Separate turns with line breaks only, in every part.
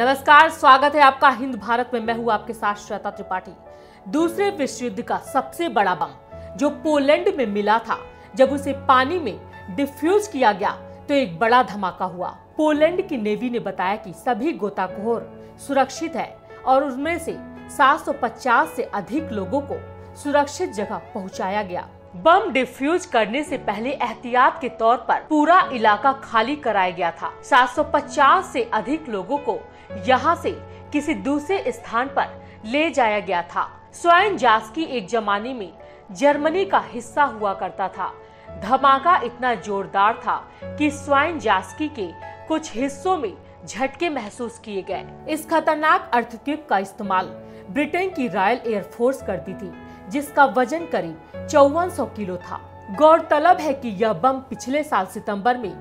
नमस्कार, स्वागत है आपका हिंद भारत में। मैं हूं आपके साथ श्वेता त्रिपाठी। दूसरे विश्व युद्ध का सबसे बड़ा बम जो पोलैंड में मिला था, जब उसे पानी में डिफ्यूज किया गया तो एक बड़ा धमाका हुआ। पोलैंड की नेवी ने बताया कि सभी गोताखोर सुरक्षित है और उनमें से 750 से अधिक लोगों को सुरक्षित जगह पहुंचाया गया। बम डिफ्यूज करने से पहले एहतियात के तौर पर पूरा इलाका खाली कराया गया था। 750 से अधिक लोगों को यहाँ से किसी दूसरे स्थान पर ले जाया गया था। स्वाइनजास्की एक जमाने में जर्मनी का हिस्सा हुआ करता था। धमाका इतना जोरदार था कि स्वाइनजास्की के कुछ हिस्सों में झटके महसूस किए गए। इस खतरनाक अर्थक्वेक का इस्तेमाल ब्रिटेन की रॉयल एयरफोर्स करती थी, जिसका वजन करीब 5400 किलो था। गौरतलब है कि यह बम पिछले साल सितंबर में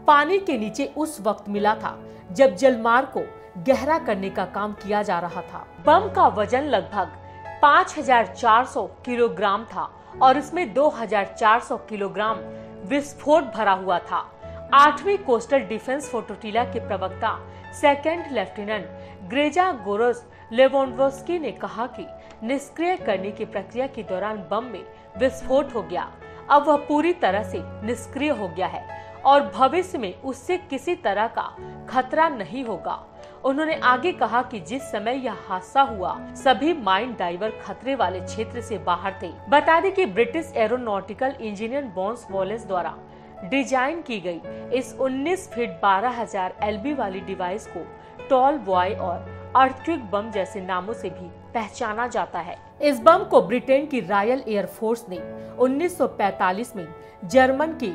पानी के नीचे उस वक्त मिला था जब जलमार्ग को गहरा करने का काम किया जा रहा था। बम का वजन लगभग 5400 किलोग्राम था और इसमें 2400 किलोग्राम विस्फोट भरा हुआ था। 8वीं कोस्टल डिफेंस फ्लोटिला के प्रवक्ता सेकंड लेफ्टिनेंट ग्रेजा गोरोस लेवोंडोव्स्की ने कहा कि निष्क्रिय करने की प्रक्रिया के दौरान बम में विस्फोट हो गया। अब वह पूरी तरह से निष्क्रिय हो गया है और भविष्य में उससे किसी तरह का खतरा नहीं होगा। उन्होंने आगे कहा कि जिस समय यह हादसा हुआ, सभी माइन डाइवर खतरे वाले क्षेत्र से बाहर थे। बता दें कि British aeronautical engineer Barnes Wallis द्वारा डिजाइन की गई इस 19 फीट 12,000 LB वाली डिवाइस को टॉल बॉय और अर्थक्वेक बम जैसे नामों से भी पहचाना जाता है। इस बम को ब्रिटेन की रॉयल एयरफोर्स ने 1945 में जर्मन के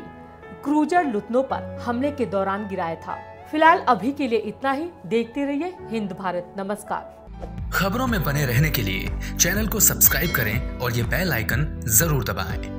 क्रूजर लुतनों पर हमले के दौरान गिराया था। फिलहाल अभी के लिए इतना ही। देखते रहिए हिंद भारत। नमस्कार।
खबरों में बने रहने के लिए चैनल को सब्सक्राइब करें और ये बेल आइकन जरूर दबाएं।